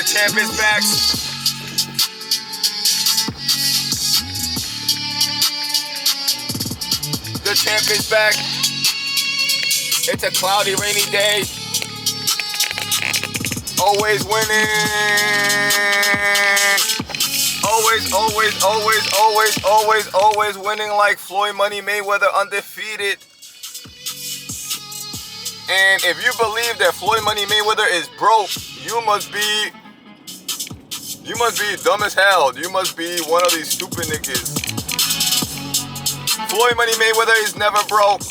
champ is back. The champ is back. It's a cloudy, rainy day. Always winning. Always winning like Floyd Money Mayweather, undefeated. And if you believe that Floyd Money Mayweather is broke, you must be dumb as hell. You must be one of these stupid niggas. Floyd Money Mayweather is never broke.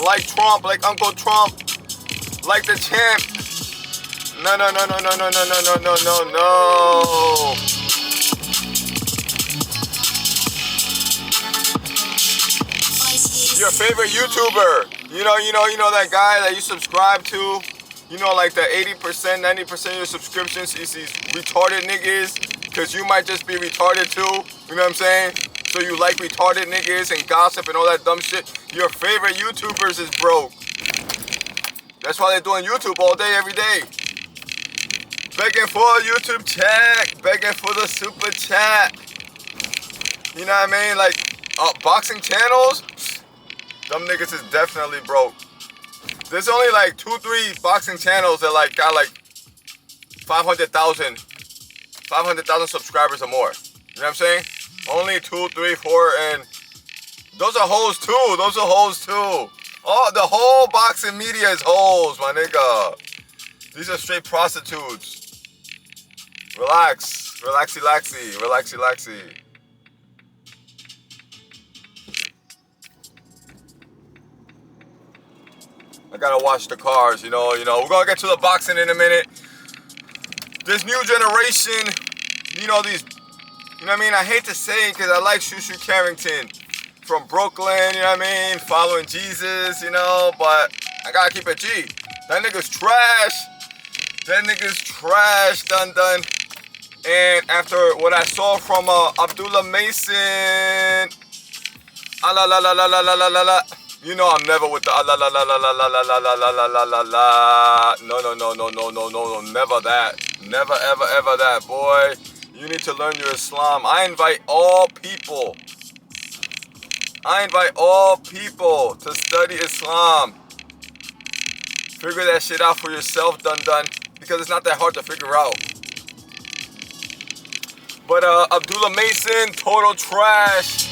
Like Trump, like Uncle Trump, like the champ. No. Your favorite YouTuber. You know that guy that you subscribe to. You know, like the 80%, 90% of your subscriptions is these retarded niggas. Because you might just be retarded too. You know what I'm saying? So you like retarded niggas and gossip and all that dumb shit. Your favorite YouTubers is broke. That's why they're doing YouTube all day, every day. Begging for a YouTube chat. Begging for the super chat. You know what I mean? Like, boxing channels? Them niggas is definitely broke. There's only like 2-3 boxing channels that like got like 500,000 subscribers or more. You know what I'm saying? Only 2, 3, 4, and those are hoes too. Oh, the whole boxing media is hoes, my nigga. These are straight prostitutes. Relax. Relaxy. I gotta watch the cars, you know. We're gonna get to the boxing in a minute. This new generation, you know what I mean? I hate to say it because I like ShakurStevenson from Brooklyn, you know what I mean? Following Jesus, you know, but I gotta keep it G. That nigga's trash. Done. And after what I saw from AbdullahMason, you know I'm never with the No, never that. Never, ever that, boy. You need to learn your Islam. I invite all people to study Islam. Figure that shit out for yourself, done. Because it's not that hard to figure out. But AbdullahMason, total trash.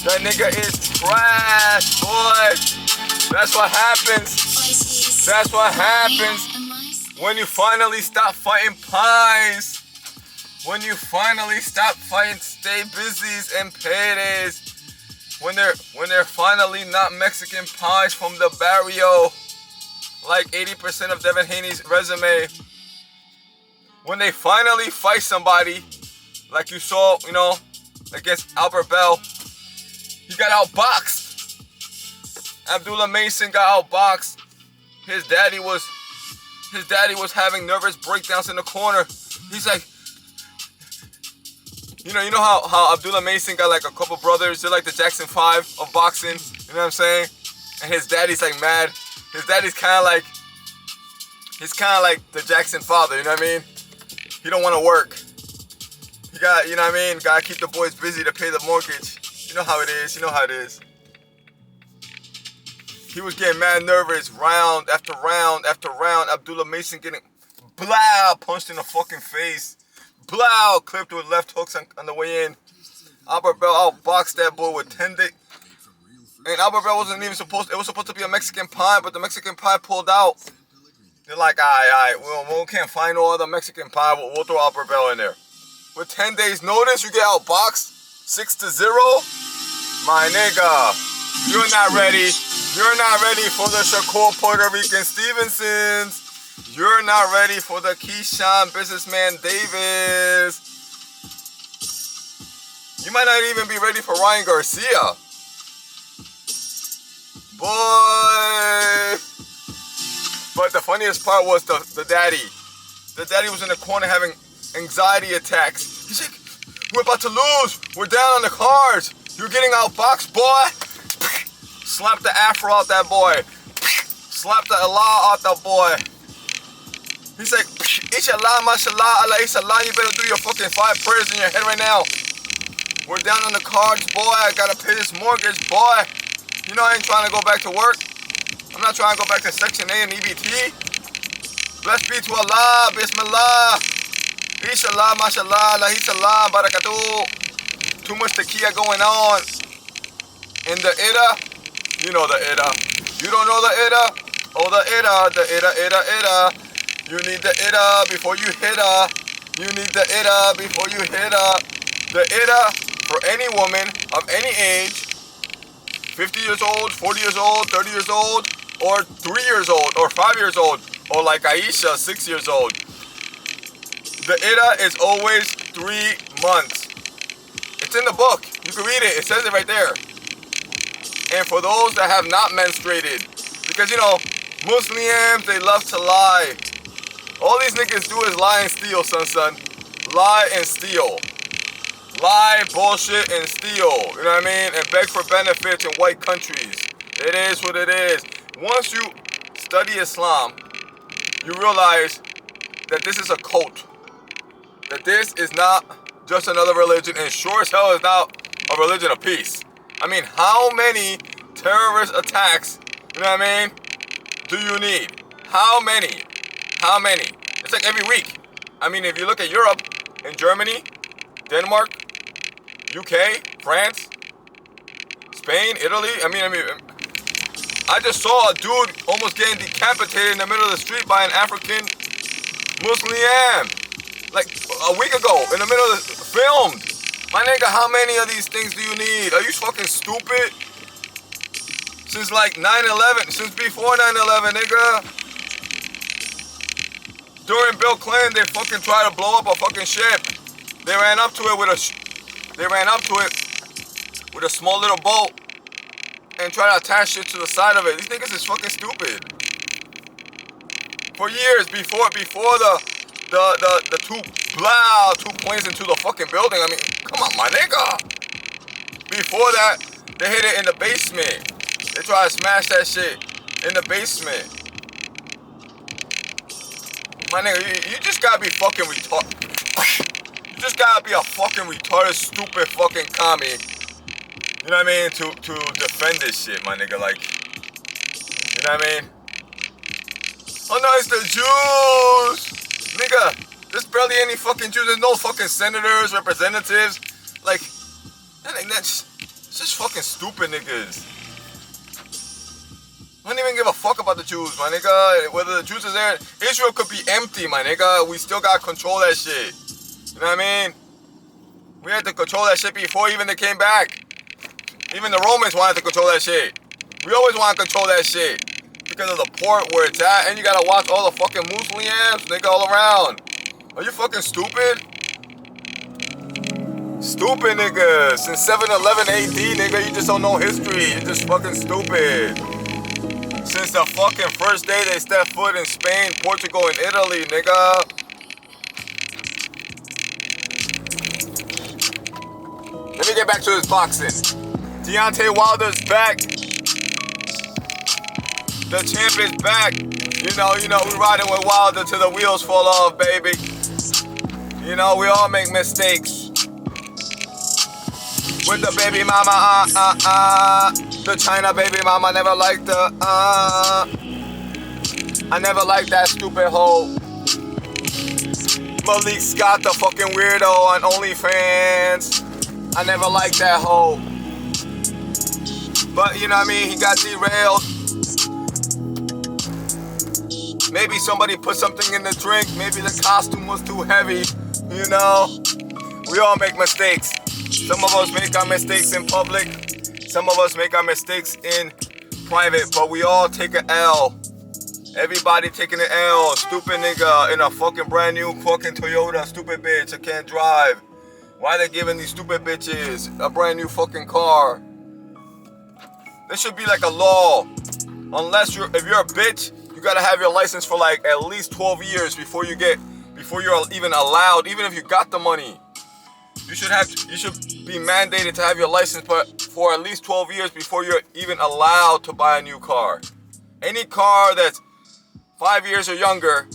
That nigga is trash, boy. That's what happens when you finally stop fighting pies. When you finally stop fighting stay busies and paydays. When they're finally not Mexican pies from the barrio, like 80% of DevinHaney's resume. When they finally fight somebody, like you saw, you know, against Albert Bell, he got outboxed. AbdullahMason got outboxed. His daddy was having nervous breakdowns in the corner. He's like, you know how AbdullahMason got like a couple brothers. They're like the Jackson 5 of boxing. You know what I'm saying? And his daddy's like mad. His daddy's kind of like the Jackson father. You know what I mean? He don't want to work. He got, you know what I mean? Gotta keep the boys busy to pay the mortgage. You know how it is. He was getting mad nervous round after round. AbdullahMason getting punched in the fucking face. Clipped with left hooks on the way in. Albert Bell outboxed that boy with 10 days. And Albert Bell wasn't even supposed to be a Mexican pie, but the Mexican pie pulled out. They're like, all right, we can't find no other Mexican pie. We'll throw Albert Bell in there. With 10 days notice, you get outboxed 6-0. My nigga, you're not ready. You're not ready for the Shakur Puerto Rican Stevensons. You're not ready for the Keyshawn Businessman Davis. You might not even be ready for Ryan Garcia. Boy. But the funniest part was the daddy. The daddy was in the corner having anxiety attacks. He's like, we're about to lose. We're down on the cards. You're getting outboxed, boy. Slap the afro out that boy. Slap the Allah out that boy. He's like, Inshallah, mashallah, Allah, inshallah. You better do your fucking 5 prayers in your head right now. We're down on the cards, boy. I gotta pay this mortgage, boy. You know I ain't trying to go back to work. I'm not trying to go back to Section A and EBT. Blessed be to Allah, Bismillah. Inshallah, mashallah, la inshallah, barakatuh. Too much tequila going on. In the Ida, you know the Ida. You don't know the Ida? Oh, the Ida. You need the Ida before you hit her. You need the Ida before you hit her. The Ida for any woman of any age, 50 years old, 40 years old, 30 years old, or 3 years old, or 5 years old, or like Aisha, 6 years old. The Ida is always 3 months. It's in the book. You can read it. It says it right there. And for those that have not menstruated, because you know, Muslims, they love to lie. All these niggas do is lie and steal, son. Lie and steal. Lie, bullshit, and steal. You know what I mean? And beg for benefits in white countries. It is what it is. Once you study Islam, you realize that this is a cult. That this is not just another religion, and sure as hell is not a religion of peace. I mean, how many terrorist attacks, you know what I mean, do you need? How many? How many? It's like every week. I mean, if you look at Europe, in Germany, Denmark, UK, France, Spain, Italy, I mean, I just saw a dude almost getting decapitated in the middle of the street by an African Muslim. Like a week ago, in the middle of the filmed. My nigga, how many of these things do you need? Are you fucking stupid? Since like 9/11, since before 9/11, nigga. During Bill Clinton, they fucking tried to blow up a fucking ship. They ran up to it with a small little boat and tried to attach shit to the side of it. These niggas is fucking stupid. For years before the two planes into the fucking building. I mean, come on, my nigga. Before that, they hit it in the basement. They try to smash that shit in the basement. My nigga, you just gotta be fucking retarded. You just gotta be a fucking retarded, stupid fucking commie. You know what I mean? To defend this shit, my nigga. Like, you know what I mean? Oh no, it's the Jews! Nigga, there's barely any fucking Jews. There's no fucking senators, representatives. Like, that's just fucking stupid niggas. I don't even give a fuck about the Jews, my nigga. Whether the Jews is there, Israel could be empty, my nigga. We still gotta control that shit. You know what I mean? We had to control that shit before even they came back. Even the Romans wanted to control that shit. We always want to control that shit. Because of the port where it's at, and you gotta watch all the fucking Muslims, nigga, all around. Are you fucking stupid? Stupid nigga. Since 7/11 AD, nigga, you just don't know history. You're just fucking stupid. Since the fucking first day they stepped foot in Spain, Portugal, and Italy, nigga. Let me get back to this boxing. Deontay Wilder's back. The champ is back. You know, we riding with Wilder till the wheels fall off, baby. You know, we all make mistakes. With the baby mama, The China baby mama never liked her, I never liked that stupid hoe. Malik Scott, the fucking weirdo on OnlyFans. I never liked that hoe. But, you know what I mean? He got derailed. Maybe somebody put something in the drink. Maybe the costume was too heavy. You know? We all make mistakes. Some of us make our mistakes in public. Some of us make our mistakes in private. But we all take an L. Everybody taking an L. Stupid nigga in a fucking brand new fucking Toyota. Stupid bitch that can't drive. Why they giving these stupid bitches a brand new fucking car? There should be like a law. If you're a bitch, you gotta have your license for like at least 12 years before you're even allowed, even if you got the money. You should be mandated to have your license for at least 12 years before you're even allowed to buy a new car. Any car that's 5 years or younger,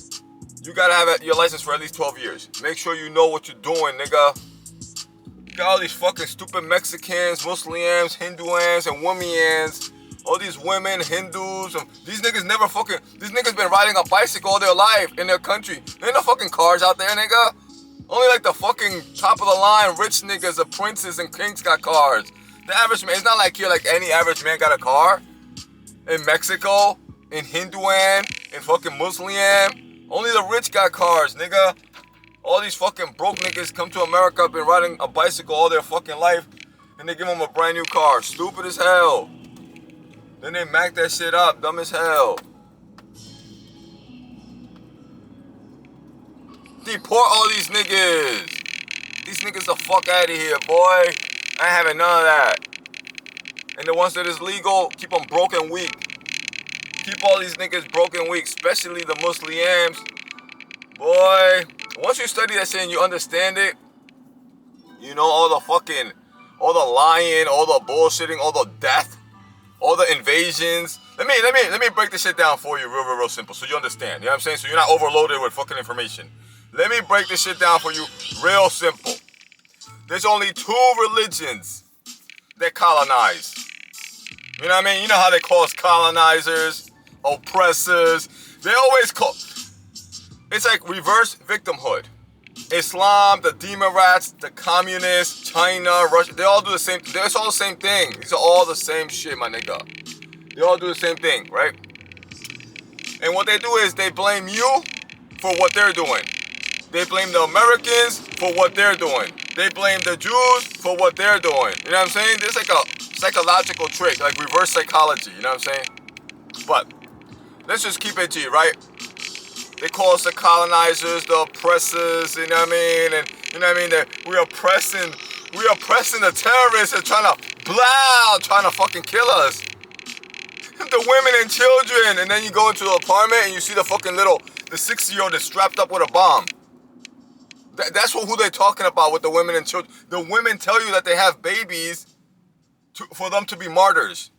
you gotta have your license for at least 12 years. Make sure you know what you're doing, nigga. You got all these fucking stupid Mexicans, Muslims, Hinduans, and Womians. All these women, Hindus, and these niggas been riding a bicycle all their life in their country. There ain't no fucking cars out there, nigga. Only like the fucking top of the line rich niggas, the princes and kings got cars. The average man, it's not like here, like any average man got a car. In Mexico, in Hinduan, in fucking Muslim. Only the rich got cars, nigga. All these fucking broke niggas come to America, been riding a bicycle all their fucking life, and they give them a brand new car. Stupid as hell. Then they mac that shit up, dumb as hell. Deport all these niggas. These niggas the fuck out of here, boy. I ain't having none of that. And the ones that is legal, keep them broke and weak. Keep all these niggas broke and weak, especially the Muslims. Boy, once you study that shit and you understand it, you know all the lying, all the bullshitting, all the death, all the invasions. Let me break this shit down for you real simple so you understand. You know what I'm saying? So you're not overloaded with fucking information. Let me break this shit down for you real simple. There's only 2 religions that colonize. You know what I mean? You know how they call us colonizers, oppressors. They always call... It's like reverse victimhood. Islam, the demon rats, the communists, China, Russia, they all do the same... It's all the same thing. These are all the same shit, my nigga. They all do the same thing, right? And what they do is they blame you for what they're doing. They blame the Americans for what they're doing. They blame the Jews for what they're doing. You know what I'm saying? It's like a psychological trick, like reverse psychology, you know what I'm saying? But let's just keep it G, right? They call us the colonizers, the oppressors, you know what I mean? And you know what I mean? We're oppressing the terrorists and trying to fucking kill us. The women and children, and then you go into the apartment and you see the 6-year-old is strapped up with a bomb. That's who they're talking about with the women and children. The women tell you that they have babies for them to be martyrs.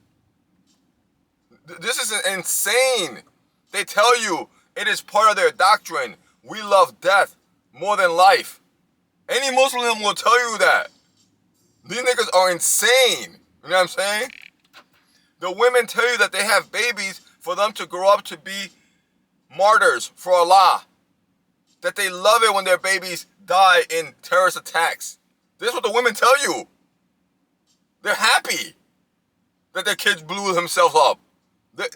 This is insane. They tell you it is part of their doctrine. We love death more than life. Any Muslim will tell you that. These niggas are insane. You know what I'm saying? The women tell you that they have babies for them to grow up to be martyrs for Allah. That they love it when their babies die in terrorist attacks. This is what the women tell you. They're happy that their kids blew themselves up.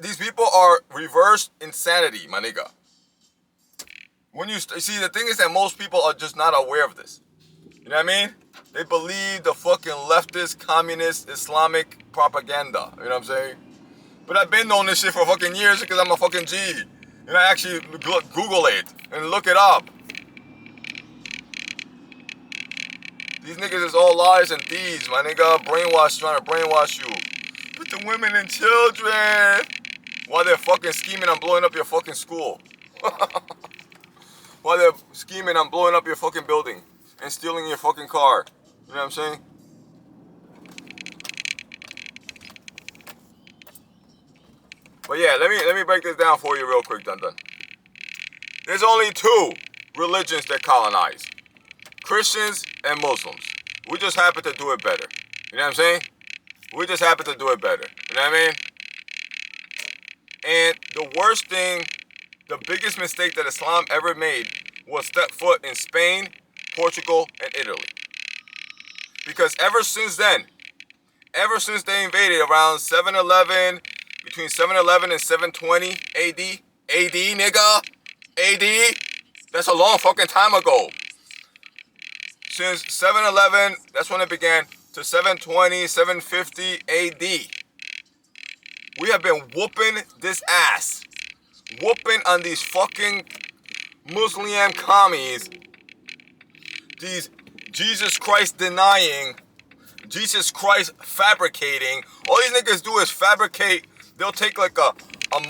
These people are reverse insanity, my nigga. When you see, the thing is that most people are just not aware of this. You know what I mean? They believe the fucking leftist, communist, Islamic propaganda. You know what I'm saying? But I've been knowing this shit for fucking years because I'm a fucking G. And I actually Google it and look it up. These niggas is all lies and thieves, my nigga. Trying to brainwash you. But the women and children, while they're fucking scheming on blowing up your fucking school. While they're scheming on blowing up your fucking building and stealing your fucking car. You know what I'm saying? But yeah, let me break this down for you real quick, done. There's only 2 religions that colonize. Christians and Muslims. We just happen to do it better. You know what I'm saying? We just happen to do it better. You know what I mean? And the worst thing, the biggest mistake that Islam ever made was step foot in Spain, Portugal, and Italy. Because ever since then, ever since they invaded around 711, between 711 and 720 AD, nigga, AD, that's a long fucking time ago. Since 711, that's when it began, to 720, 750 AD. We have been whooping this ass. Whooping on these fucking Muslim commies. These Jesus Christ denying, Jesus Christ fabricating. All these niggas do is fabricate. They'll take like a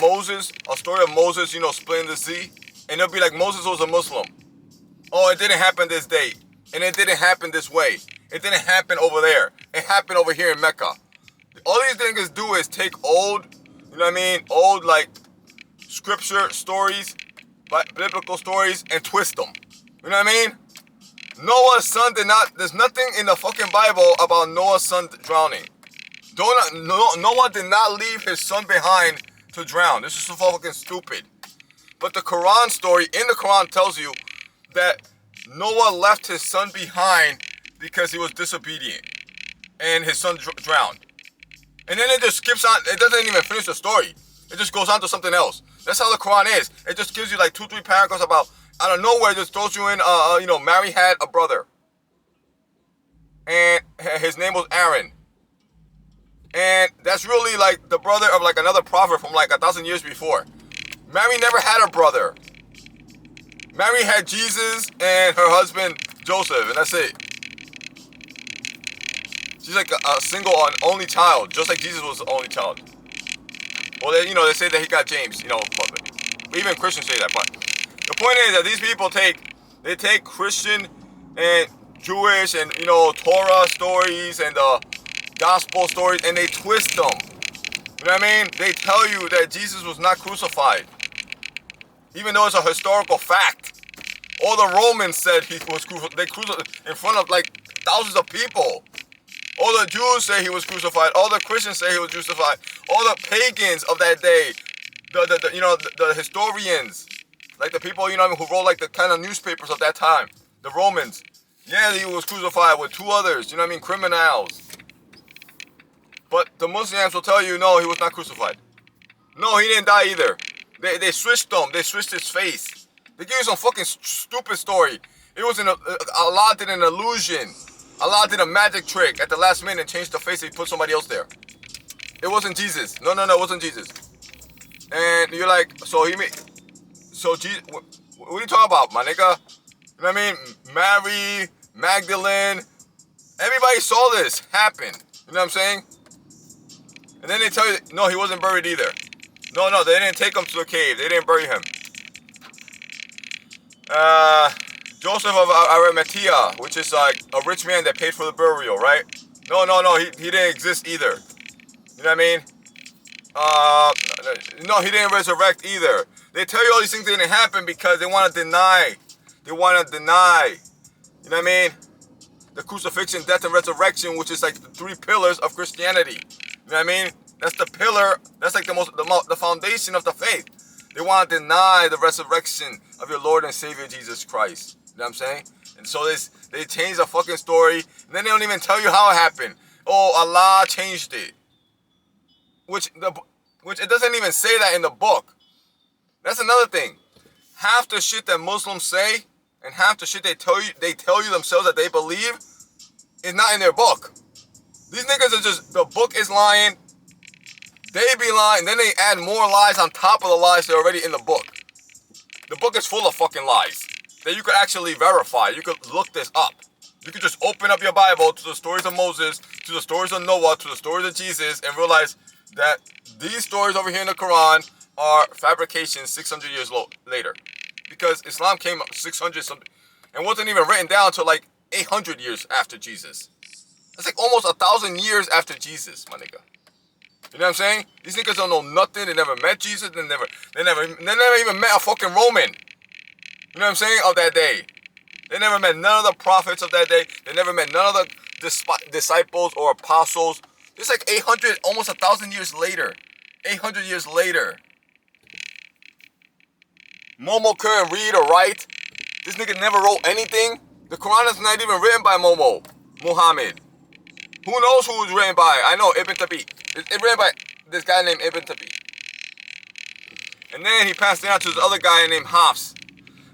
Moses, a story of Moses, you know, splitting the sea. And they'll be like, Moses was a Muslim. Oh, it didn't happen this day. And it didn't happen this way. It didn't happen over there. It happened over here in Mecca. All these niggas do is take old, you know what I mean? Old like scripture stories, biblical stories and twist them. You know what I mean? Noah's son did not, there's nothing in the fucking Bible about Noah's son drowning. Noah did not leave his son behind to drown. This is so fucking stupid. But the Quran story in the Quran tells you that Noah left his son behind because he was disobedient. And his son drowned. And then it just skips on, it doesn't even finish the story. It just goes on to something else. That's how the Quran is. It just gives you like 2-3 paragraphs about, out of nowhere, it just throws you in, Mary had a brother. And his name was Aaron. And that's really like the brother of like another prophet from like 1,000 years before. Mary never had a brother. Mary had Jesus and her husband Joseph, and that's it. She's like a single and only child, just like Jesus was the only child. Well, they say that he got James, but even Christians say that. But the point is that these people take Christian and Jewish and Torah stories and gospel stories and they twist them. You know what I mean? They tell you that Jesus was not crucified, even though it's a historical fact. All the Romans said he was crucified. They crucified in front of like thousands of people. All the Jews say he was crucified. All the Christians say he was crucified. All the pagans of that day, the historians, like the people who wrote like the kind of newspapers of that time, the Romans. Yeah, he was crucified with 2 others. Criminals. But the Muslims will tell you, no, he was not crucified. No, he didn't die either. They switched them. They switched his face. They give you some fucking stupid story. It was Allah did an illusion. Allah did a magic trick at the last minute and changed the face and he put somebody else there. It wasn't Jesus. No, it wasn't Jesus. And you're like, Jesus, what are you talking about, my nigga? You know what I mean? Mary, Magdalene, everybody saw this happen. You know what I'm saying? And then they tell you, no, he wasn't buried either. No, they didn't take him to the cave. They didn't bury him. Joseph of Arimathea, which is like a rich man that paid for the burial, right? No, he didn't exist either. You know what I mean? No, he didn't resurrect either. They tell you all these things didn't happen because they want to deny. You know what I mean? The crucifixion, death, and resurrection, which is like the 3 pillars of Christianity. You know what I mean? That's the pillar. That's like the foundation of the faith. They want to deny the resurrection of your Lord and Savior Jesus Christ. You know what I'm saying? And so they change the fucking story, and then they don't even tell you how it happened. Oh, Allah changed it. Which it doesn't even say that in the book. That's another thing. Half the shit that Muslims say and half the shit they tell you themselves that they believe is not in their book. These niggas are just, the book is lying, they be lying, then they add more lies on top of the lies that are already in the book. The book is full of fucking lies that you could actually verify. You could look this up. You could just open up your Bible to the stories of Moses, to the stories of Noah, to the stories of Jesus, and realize that these stories over here in the Quran are fabrications 600 years later. Because Islam came up 600 something and wasn't even written down until like 800 years after Jesus. That's like almost 1,000 years after Jesus, my nigga. You know what I'm saying? These niggas don't know nothing. They never met Jesus. They never even met a fucking Roman. You know what I'm saying? Of that day. They never met none of the prophets of that day. They never met none of the disciples or apostles. It's like 800, almost 1,000 years later. 800 years later. Momo couldn't read or write. This nigga never wrote anything. The Quran is not even written by Muhammad. Who knows who it was written by? I know, Ibn Tabi. It's written by this guy named Ibn Tabi. And then he passed it on to this other guy named Hafs.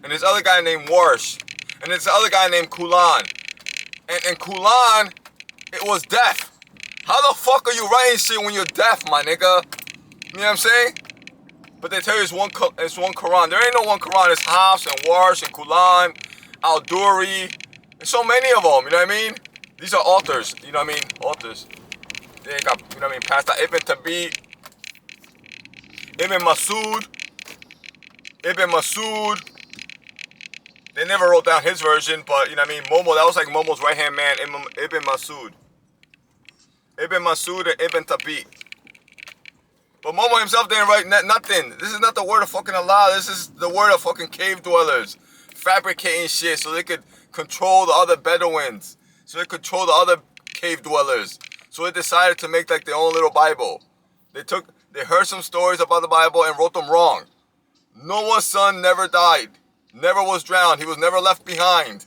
And this other guy named Warsh. And this other guy named Kulan. And Kulan, it was deaf. How the fuck are you writing shit when you're deaf, my nigga? You know what I'm saying? But they tell you it's one Quran. There ain't no one Quran. It's Hafs and Warsh and Kulan, Al-Duri. There's so many of them, you know what I mean? These are authors, you know what I mean? Authors. They got, you know what I mean, passed out. Ibn Tabi, Ibn Masud. They never wrote down his version, but, you know what I mean? Momo, that was like Momo's right-hand man, Ibn Masud. Ibn Masud and Ibn Tabi. But Momo himself didn't write nothing. This is not the word of fucking Allah. This is the word of fucking cave dwellers. Fabricating shit so they could control the other Bedouins. So they control the other cave dwellers. So they decided to make like their own little Bible. They heard some stories about the Bible and wrote them wrong. Noah's son never died. Never was drowned. He was never left behind.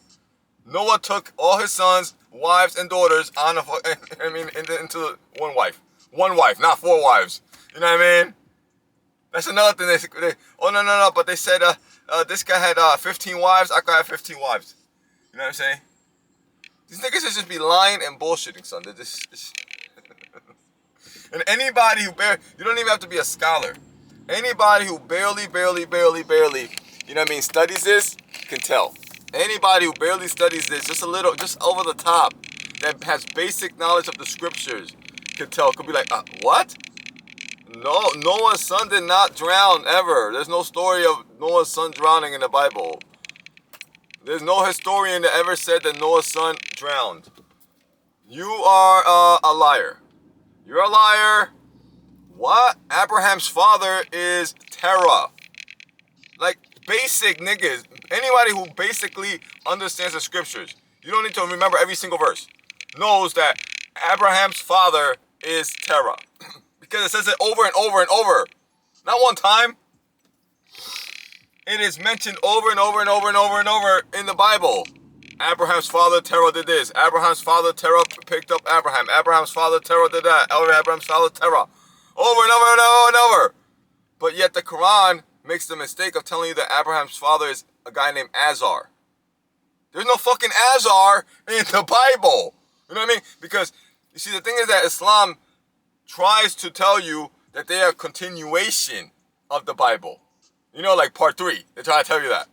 Noah took all his sons, wives, and daughters on into one wife. One wife, not 4 wives. You know what I mean? That's another thing. But they said this guy had 15 wives. I could have 15 wives. You know what I'm saying? These niggas just be lying and bullshitting, son. They're just and anybody who you don't even have to be a scholar. Anybody who barely, you know what I mean, studies this can tell. Anybody who barely studies this, just a little, just over the top, that has basic knowledge of the scriptures, can tell. Could be like, what? No, Noah's son did not drown ever. There's no story of Noah's son drowning in the Bible. There's no historian that ever said that Noah's son drowned. You are a liar. You're a liar. What? Abraham's father is Terah. Like, basic niggas. Anybody who basically understands the scriptures, you don't need to remember every single verse, knows that Abraham's father is Terah. Because it says it over and over and over. Not one time. It is mentioned over and over and over and over and over in the Bible. Abraham's father Terah did this. Abraham's father Terah picked up Abraham. Abraham's father Terah did that. Abraham's father Terah. Over and over and over and over. But yet the Quran makes the mistake of telling you that Abraham's father is a guy named Azar. There's no fucking Azar in the Bible. You know what I mean? Because, you see, the thing is that Islam tries to tell you that they are a continuation of the Bible. You know, like part 3. They try to tell you that.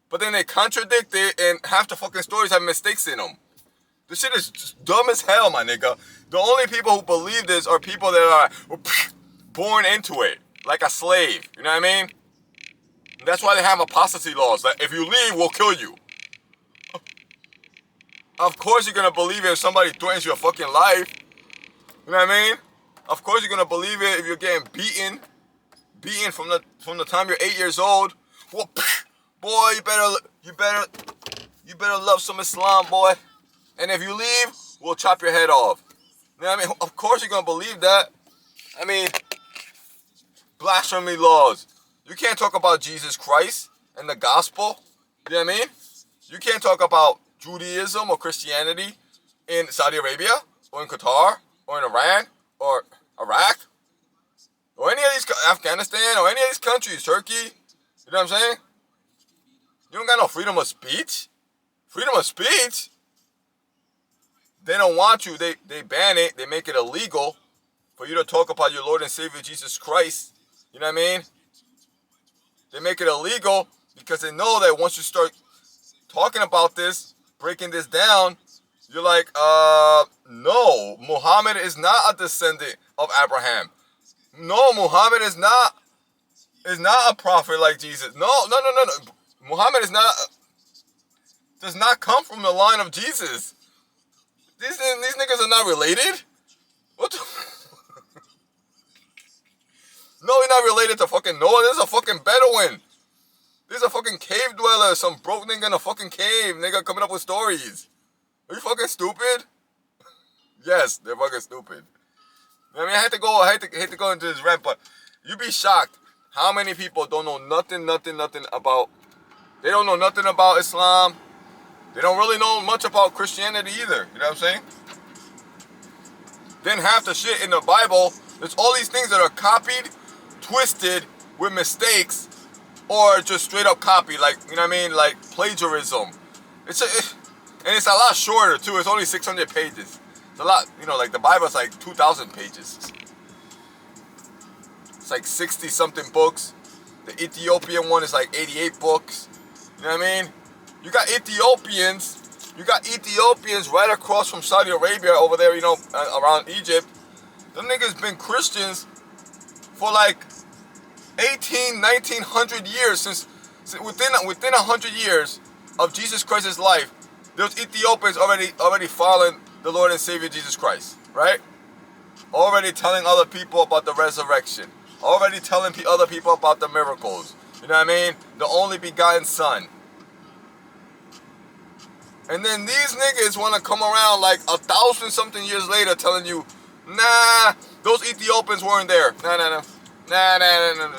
But then they contradict it, and half the fucking stories have mistakes in them. This shit is just dumb as hell, my nigga. The only people who believe this are people that are born into it, like a slave. You know what I mean? And that's why they have apostasy laws. That if you leave, we'll kill you. Of course you're gonna believe it if somebody threatens your fucking life. You know what I mean? Of course you're gonna believe it if you're getting beaten from the time you're 8 years old. Well, boy, you better love some Islam, boy. And if you leave, we'll chop your head off. You know what I mean? Of course you're gonna believe that. I mean, blasphemy laws. You can't talk about Jesus Christ and the gospel. You know what I mean? You can't talk about Judaism or Christianity in Saudi Arabia or in Qatar or in Iran or Iraq or any of these, Afghanistan or any of these countries, Turkey. You know what I'm saying? You don't got no freedom of speech. Freedom of speech? They don't want you. They ban it. They make it illegal for you to talk about your Lord and Savior Jesus Christ. You know what I mean? They make it illegal because they know that once you start talking about this, breaking this down, you're like, no, Muhammad is not a descendant of Abraham. No, Muhammad is not a prophet like Jesus. No. Muhammad does not come from the line of Jesus. These niggas are not related? What the? No, he's not related to fucking Noah. This is a fucking Bedouin. This is a fucking cave dweller. Some broke nigga in a fucking cave. Nigga coming up with stories. Are you fucking stupid? Yes, they're fucking stupid. I mean, I hate to go into this rant, but you'd be shocked how many people don't know nothing about. They don't know nothing about Islam. They don't really know much about Christianity either. You know what I'm saying? Then half the shit in the Bible, there's all these things that are copied, twisted with mistakes, or just straight up copy, like, you know what I mean, like plagiarism. And it's a lot shorter too. It's only 600 pages. It's a lot, you know, like the Bible's like 2,000 pages. It's like 60 something books. The Ethiopian one is like 88 books. You know what I mean? You got Ethiopians right across from Saudi Arabia over there, you know, around Egypt. Them niggas been Christians for like 1900 years, since within 100 years of Jesus Christ's life, those Ethiopians already following the Lord and Savior Jesus Christ, right? already telling other people about the resurrection, already telling other people about the miracles. You know what I mean? The only begotten Son. And then these niggas want to come around like 1,000-something years later telling you, nah, those Ethiopians weren't there. Nah.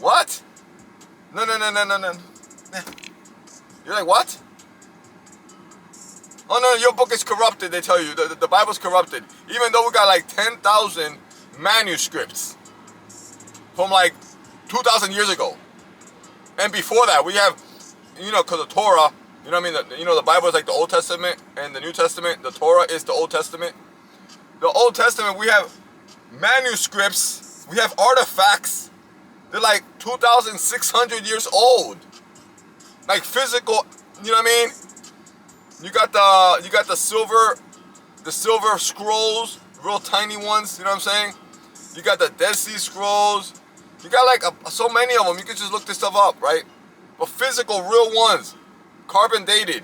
What? No. You're like, what? Oh no, your book is corrupted, they tell you. The Bible's corrupted. Even though we got like 10,000 manuscripts from like 2,000 years ago. And before that, we have, because the Torah, you know what I mean? The Bible is like the Old Testament and the New Testament. The Torah is the Old Testament. The Old Testament, we have manuscripts. We have artifacts. They're like 2,600 years old. Like physical, you know what I mean? You got the silver scrolls, real tiny ones, you know what I'm saying? You got the Dead Sea Scrolls. You got like so many of them. You can just look this stuff up, right? But physical, real ones, carbon dated.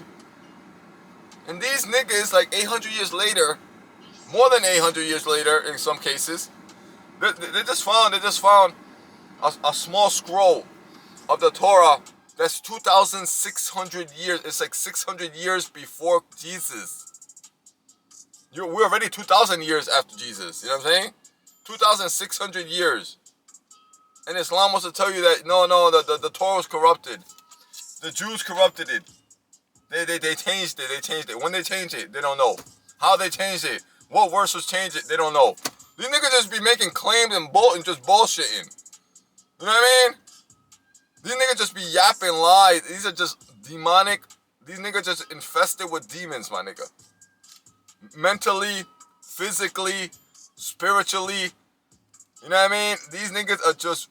And these niggas, like 800 years later, more than 800 years later in some cases, they just found a small scroll of the Torah that's 2,600 years. It's like 600 years before Jesus. We're already 2,000 years after Jesus. You know what I'm saying? 2,600 years. And Islam wants to tell you that, no, the Torah was corrupted. The Jews corrupted it. They changed it. When they changed it, they don't know. How they changed it. What verse was changed, they don't know. These niggas just be making claims and just bullshitting. You know what I mean? These niggas just be yapping lies. These are just demonic. These niggas just infested with demons, my nigga. Mentally, physically, spiritually. You know what I mean? These niggas are just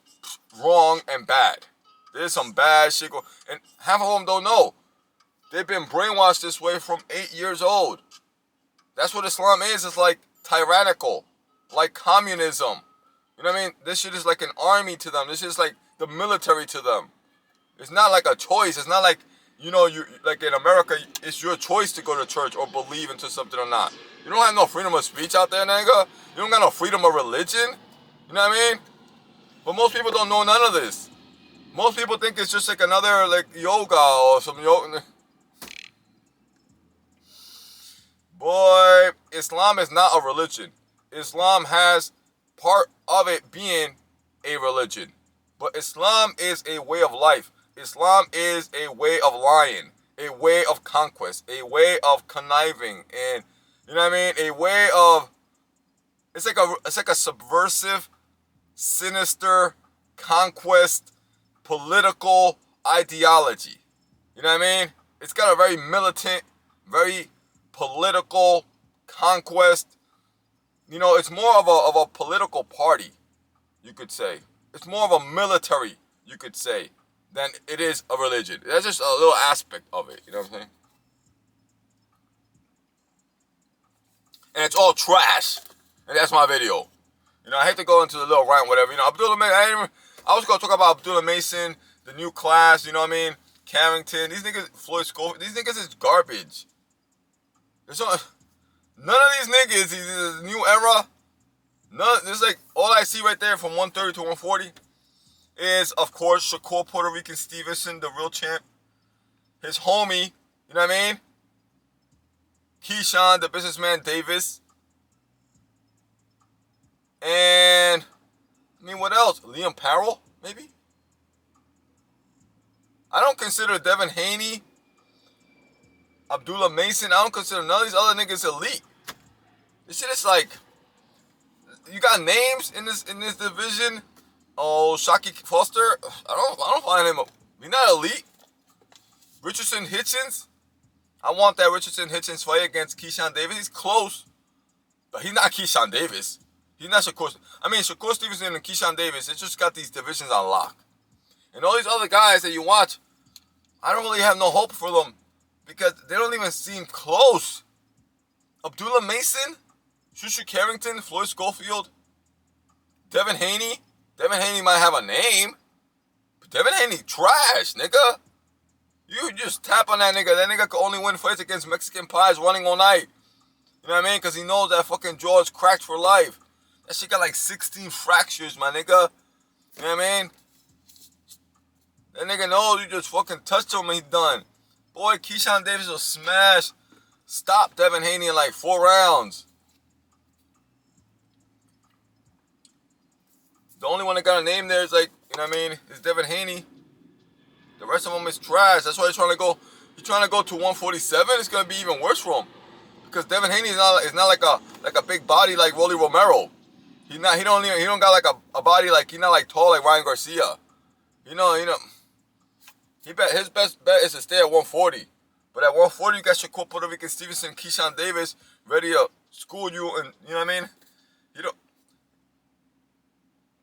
wrong and bad. There's some bad shit going. And half of them don't know. They've been brainwashed this way from 8 years old. That's what Islam is. It's like tyrannical. Like communism. You know what I mean? This shit is like an army to them. This is like the military to them. It's not like a choice. It's not like, you like in America, it's your choice to go to church or believe into something or not. You don't have no freedom of speech out there, nigga. You don't got no freedom of religion. You know what I mean? But most people don't know none of this. Most people think it's just like another like yoga or some yoga. Boy, Islam is not a religion. Islam has part of it being a religion. But Islam is a way of life. Islam is a way of lying, a way of conquest, a way of conniving, and you know what I mean? A way of, it's like a subversive, sinister, conquest, political ideology. You know what I mean? It's got a very militant, very political conquest. It's more of a political party, you could say. It's more of a military, you could say, than it is a religion. That's just a little aspect of it, you know what I'm saying? And it's all trash. And that's my video. I hate to go into the little rant, whatever. AbdullahMason, I was going to talk about AbdullahMason, the new class, you know what I mean? Carrington, these niggas, FloydSchofield, these niggas is garbage. None of these niggas, this new era, this is like, all I see right there from 130 to 140 is, of course, ShakurStevenson, the real champ. His homie, you know what I mean? Keyshawn, the businessman, Davis. And, what else? Liam Parrell, maybe? I don't consider DevinHaney, AbdullahMason, I don't consider none of these other niggas elite. This shit is like, you got names in this division. OShaquieFoster, I don't find him. He's not elite. Richardson Hitchens, I want that Richardson Hitchens fight against KeyshawnDavis. He's close, but he's not KeyshawnDavis. He's not ShakurStevenson and KeyshawnDavis. They just got these divisions on lock. And all these other guys that you watch, I don't really have no hope for them because they don't even seem close. AbdullahMason, ShakurStevenson, FloydSchofield, DevinHaney. DevinHaney might have a name, but DevinHaney trash, nigga. You just tap on that nigga. That nigga can only win fights against Mexican pies running all night. You know what I mean? Because he knows that fucking jaw is cracked for life. That shit got like 16 fractures, my nigga. You know what I mean? That nigga knows you just fucking touched him and he's done. Boy, KeyshawnDavis will smash. Stop DevinHaney in like 4 rounds. The only one that got a name there is like, you know what I mean, is DevinHaney. The rest of them is trash. That's why he's trying to go. He's trying to go to 147. It's gonna be even worse for him because DevinHaney is not like a big body like Rolly Romero. He don't got like a body like he's not like tall like Ryan Garcia. You know. His best bet is to stay at 140. But at 140 you got Shakur Puerto Rican Stevenson, KeyshawnDavis ready to school you, and you know what I mean.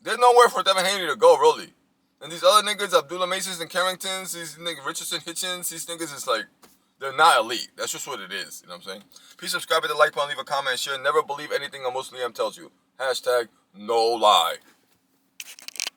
There's nowhere for DevinHaney to go really. And these other niggas, AbdullahMasons and Carringtons, these niggas, Richardson, Hitchens, these niggas is like, they're not elite. That's just what it is. You know what I'm saying? Please subscribe, hit the like button, leave a comment, share. Never believe anything a Muslim tells you. #NoLie.